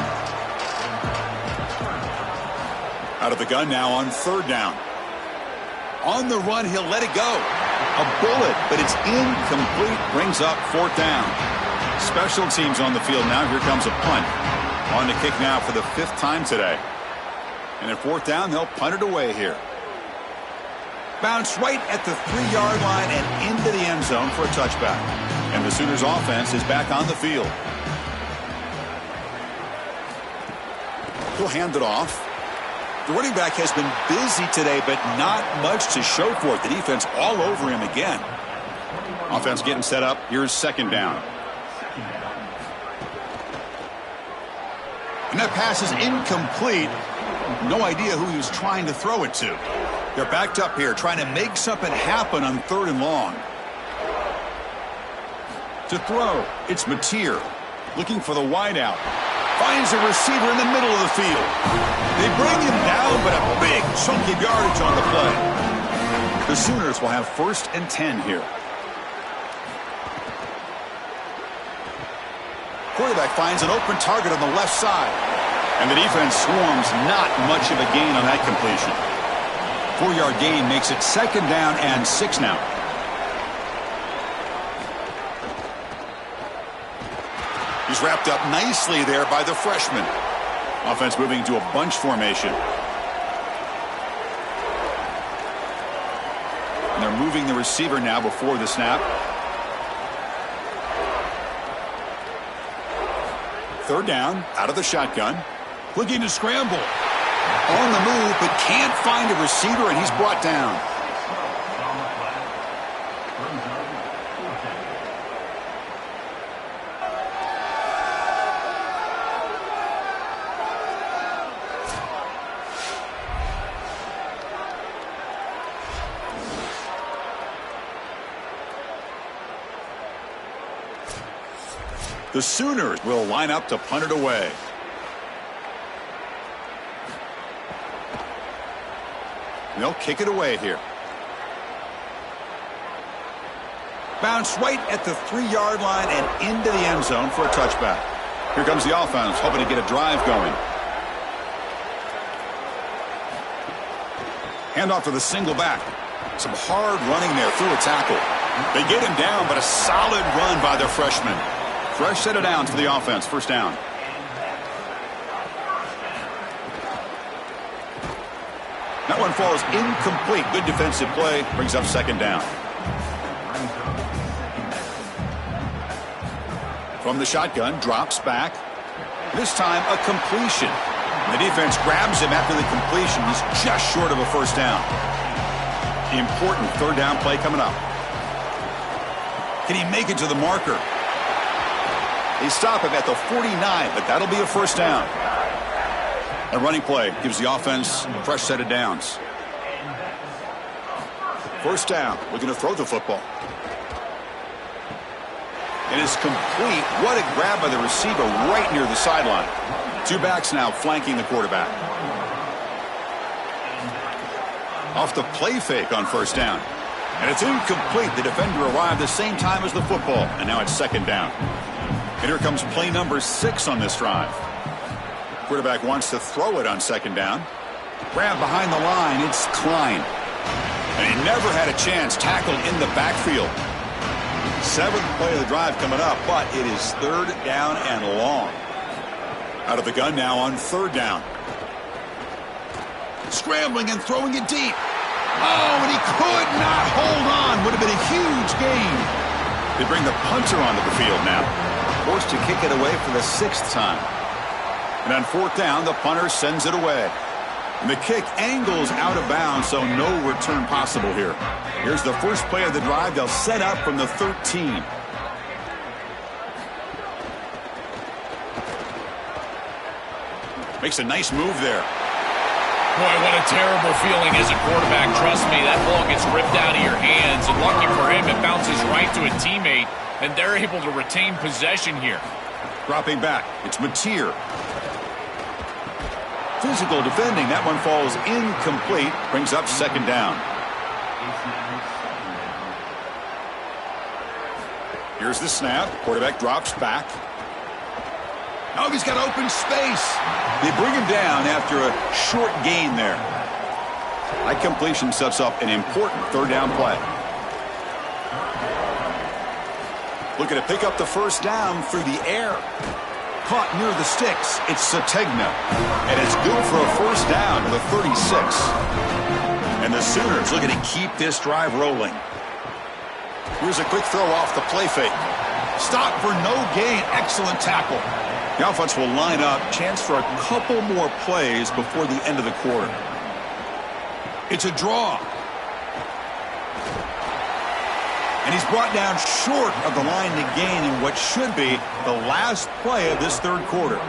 Out of the gun now on 3rd down. On the run, he'll let it go. A bullet, but it's incomplete. Brings up 4th down. Special teams on the field now. Here comes a punt. On the kick now for the 5th time today. And at 4th down, they'll punt it away here. Bounce right at the 3-yard line and into the end zone for a touchback. And the Sooners offense is back on the field. He'll hand it off. The running back has been busy today, but not much to show for it. The defense all over him again. Offense getting set up. Here's 2nd down. And that pass is incomplete. No idea who he was trying to throw it to. They're backed up here, trying to make something happen on 3rd and long. To throw, it's Mateer. Looking for the wideout. Finds a receiver in the middle of the field. They bring him down, but a big chunk of yardage on the play. The Sooners will have 1st and 10 here. Quarterback finds an open target on the left side. And the defense swarms. Not much of a gain on that completion. 4-yard gain makes it 2nd down and 6 now. He's wrapped up nicely there by the freshman. Offense moving to a bunch formation. And they're moving the receiver now before the snap. 3rd down, out of the shotgun. Looking to scramble. On the move, but can't find a receiver, and he's brought down. The Sooners will line up to punt it away. They'll kick it away here. Bounce right at the 3-yard line and into the end zone for a touchback. Here comes the offense, hoping to get a drive going. Handoff to the single back. Some hard running there through a tackle. They get him down, but a solid run by their freshman. Fresh set of downs for the offense. 1st down. That one falls incomplete. Good defensive play. Brings up 2nd down. From the shotgun, drops back. This time a completion. The defense grabs him after the completion. He's just short of a 1st down. Important 3rd down play coming up. Can he make it to the marker? They stop him at the 49, but that'll be a 1st down. A running play gives the offense a fresh set of downs. 1st down, looking to throw the football. And it's complete. What a grab by the receiver right near the sideline. Two backs now flanking the quarterback. Off the play fake on first down. And it's incomplete. The defender arrived the same time as the football. And now it's second down. And here comes play number 6 on this drive. Quarterback wants to throw it on second down. Grab behind the line. It's Klein. And he never had a chance. Tackled in the backfield. 7th play of the drive coming up, but it is third down and long. Out of the gun now on third down. Scrambling and throwing it deep. Oh, and he could not hold on. Would have been a huge gain. They bring the punter onto the field now. Forced to kick it away for the 6th time. And on fourth down, the punter sends it away. And the kick angles out of bounds, so no return possible here. Here's the first play of the drive. They'll set up from the 13. Makes a nice move there. Boy, what a terrible feeling as a quarterback. Trust me, that ball gets ripped out of your hands. And lucky for him, it bounces right to a teammate. And they're able to retain possession here. Dropping back, it's Mateer. Physical defending. That one falls incomplete. Brings up second down. Here's the snap. Quarterback drops back. Oh, he's got open space. They bring him down after a short gain there. That completion sets up an important third down play. Looking to pick up the first down through the air. Caught near the sticks. It's Sategna. And it's good for a first down to the 36. And the Sooners looking to keep this drive rolling. Here's a quick throw off the play fake. Stop for no gain. Excellent tackle. The offense will line up. Chance for a couple more plays before the end of the quarter. It's a draw. And he's brought down short of the line to gain in what should be the last play of this third quarter.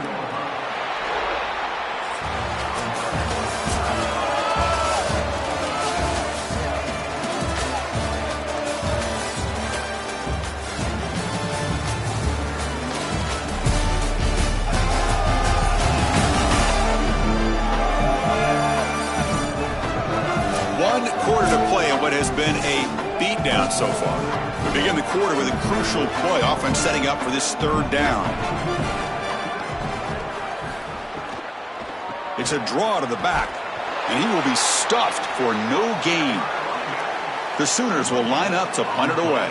One quarter to play in what has been a beatdown so far. We begin the quarter with a crucial play. Offense setting up for this third down. It's a draw to the back, and he will be stuffed for no gain. The Sooners will line up to punt it away.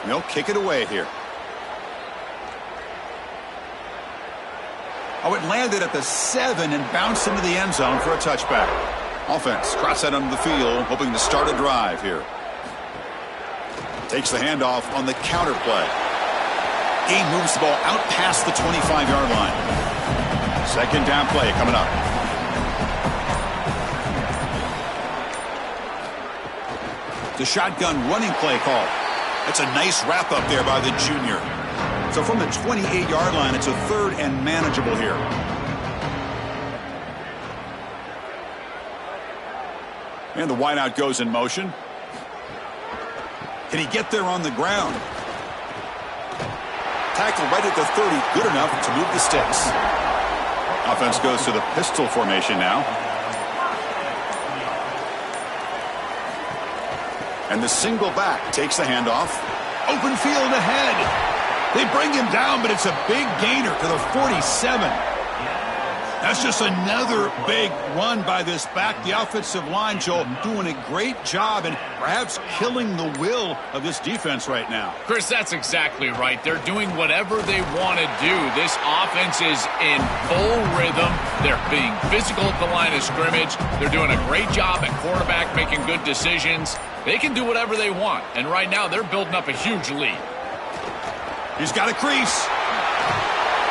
And they'll kick it away here. Oh, it landed at the 7 and bounced into the end zone for a touchback. Offense cross that onto the field, hoping to start a drive here. Takes the handoff on the counter play. He moves the ball out past the 25-yard line. Second down play coming up. The shotgun running play call. That's a nice wrap up there by the junior. So from the 28-yard line, it's a third and manageable here. And the wideout goes in motion. Can he get there on the ground? Tackle right at the 30, good enough to move the sticks. Offense goes to the pistol formation now. And the single back takes the handoff. Open field ahead. They bring him down, but it's a big gainer to the 47. That's just another big run by this back. The offensive line, Joel, doing a great job and perhaps killing the will of this defense right now. Chris, that's exactly right. They're doing whatever they want to do. This offense is in full rhythm. They're being physical at the line of scrimmage. They're doing a great job at quarterback, making good decisions. They can do whatever they want. And right now, they're building up a huge lead. He's got a crease.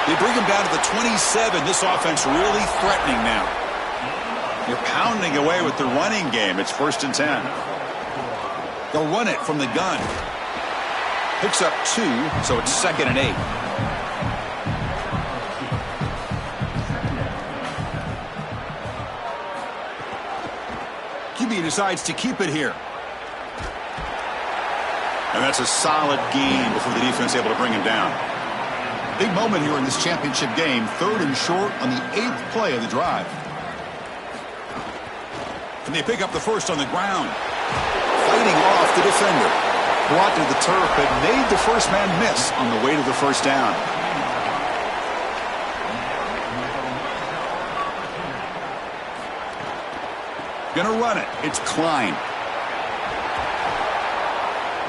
They bring him down to the 27. This offense really threatening now. You're pounding away with the running game. It's 1st and 10. They'll run it from the gun. Picks up 2, so it's 2nd and 8. QB decides to keep it here. And that's a solid gain before the defense able to bring him down. Big moment here in this championship game. 3rd and short on the 8th play of the drive. And they pick up the first on the ground. Fighting off the defender. Brought to the turf, but made the first man miss on the way to the first down. Gonna run it. It's Klein.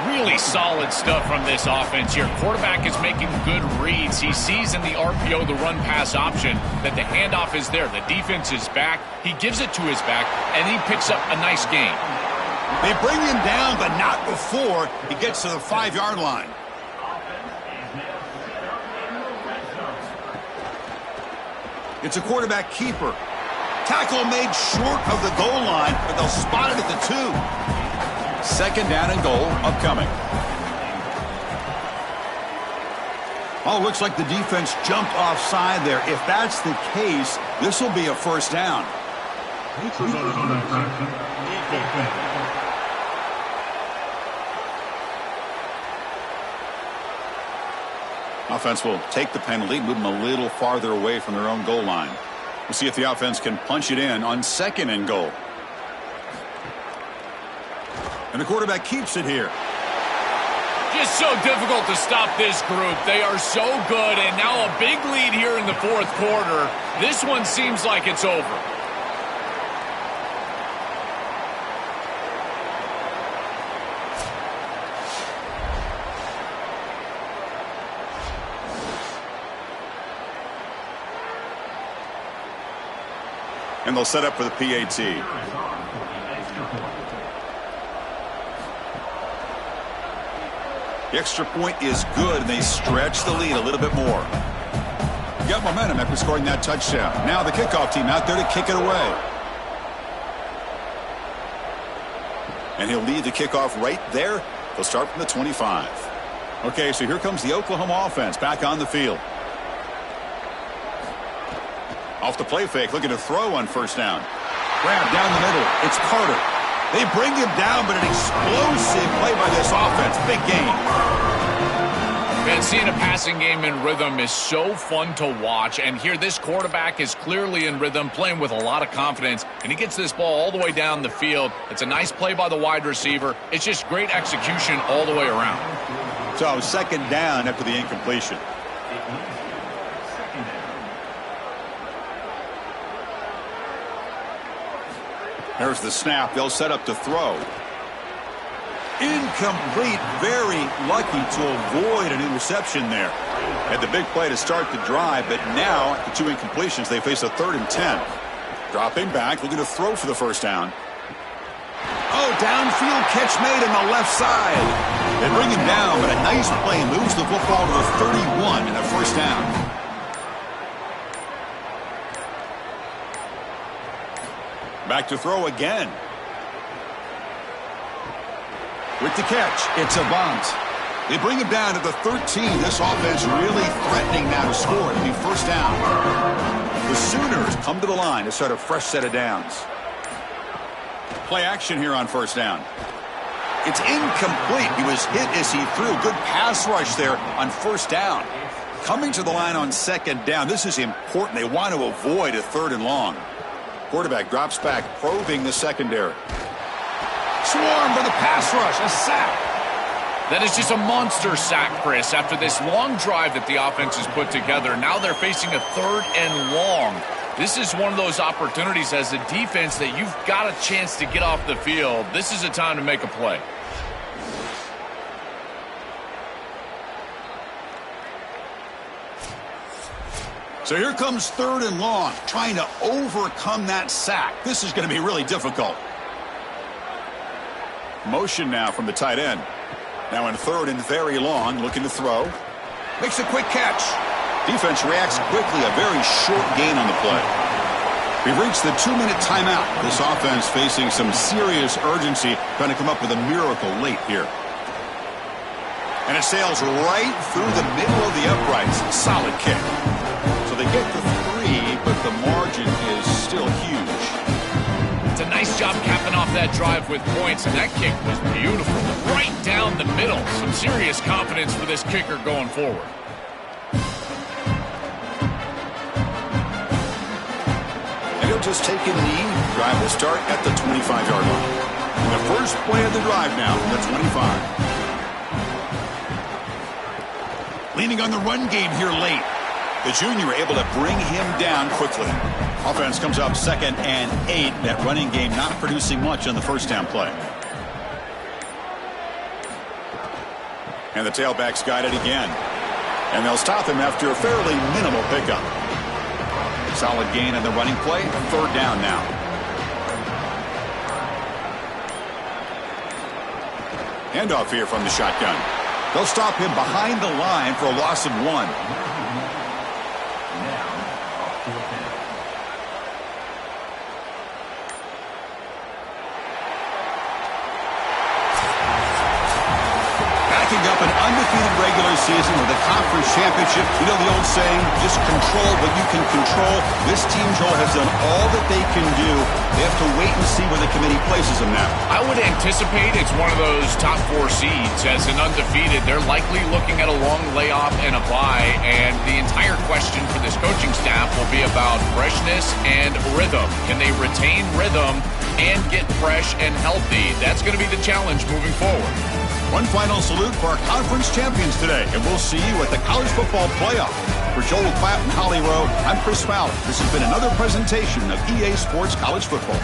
Really solid stuff from this offense here. Quarterback is making good reads. He sees in the RPO the run-pass option that the handoff is there. The defense is back. He gives it to his back, and he picks up a nice gain. They bring him down, but not before he gets to the 5-yard line. It's a quarterback keeper. Tackle made short of the goal line, but they'll spot it at the 2. 2nd down and goal upcoming. Oh, looks like the defense jumped offside there. If that's the case, this will be a first down. Offense will take the penalty, move them a little farther away from their own goal line. We'll see if the offense can punch it in on 2nd and goal. And the quarterback keeps it here. Just so difficult to stop this group. They are so good, and now a big lead here in the 4th quarter. This one seems like it's over. And they'll set up for the PAT. The extra point is good, and they stretch the lead a little bit more. Got momentum after scoring that touchdown. Now the kickoff team out there to kick it away. And he'll lead the kickoff right there. They'll start from the 25. Okay, so here comes the Oklahoma offense back on the field. Off the play fake, looking to throw on first down. Grab down the middle. It's Carter. They bring him down, but an explosive play by this offense. Big game. And seeing a passing game in rhythm is so fun to watch. And here this quarterback is clearly in rhythm, playing with a lot of confidence. And he gets this ball all the way down the field. It's a nice play by the wide receiver. It's just great execution all the way around. So 2nd down after the incompletion. There's the snap. They'll set up to throw. Incomplete. Very lucky to avoid an interception there. Had the big play to start the drive, but now, after 2 incompletions, they face a 3rd and 10. Dropping back, looking to throw for the first down. Oh, downfield catch made on the left side. They bring him down, but a nice play moves the football to the 31 and a first down. Back to throw again. With the catch, it's Avant. They bring him down to the 13. This offense really threatening now to score. It'll be first down. The Sooners come to the line to start a fresh set of downs. Play action here on first down. It's incomplete. He was hit as he threw. Good pass rush there on first down. Coming to the line on 2nd down. This is important. They want to avoid a 3rd and long. Quarterback drops back, probing the secondary. Swarm for the pass rush, a sack. That is just a monster sack, Chris. After this long drive that the offense has put together, now they're facing a 3rd and long. This is one of those opportunities as a defense that you've got a chance to get off the field. This is a time to make a play. So here comes 3rd and long, trying to overcome that sack. This is going to be really difficult. Motion now from the tight end. Now in 3rd and very long, looking to throw. Makes a quick catch. Defense reacts quickly, a very short gain on the play. We've reached the 2-minute timeout. This offense facing some serious urgency, trying to come up with a miracle late here. And it sails right through the middle of the uprights. Solid kick. They get the 3, but the margin is still huge. a nice job capping off that drive with points, and that kick was beautiful. Right down the middle. Some serious confidence for this kicker going forward. And he'll just take a knee. Drive will start at the 25-yard line. And the first play of the drive now, the 25. Leaning on the run game here late. The junior able to bring him down quickly. Offense comes up 2nd and 8. That running game not producing much on the first down play. And the tailback's got it again. And they'll stop him after a fairly minimal pickup. Solid gain on the running play. 3rd down now. Handoff here from the shotgun. They'll stop him behind the line for a loss of 1. Backing up an undefeated regular season with a conference championship. You know the old saying, just control what you can control. This team, Joel, has done all that they can do. They have to wait and see where the committee places them now. I would anticipate it's one of those top 4 seeds. As an undefeated, they're likely looking at a long layoff and a bye, and the entire question for this coaching staff will be about freshness and rhythm. Can they retain rhythm and get fresh and healthy? That's going to be the challenge moving forward. One final salute for our conference champions today, and we'll see you at the College Football Playoff. For Joel Klatt and Holly Rowe, I'm Chris Fowler. This has been another presentation of EA Sports College Football.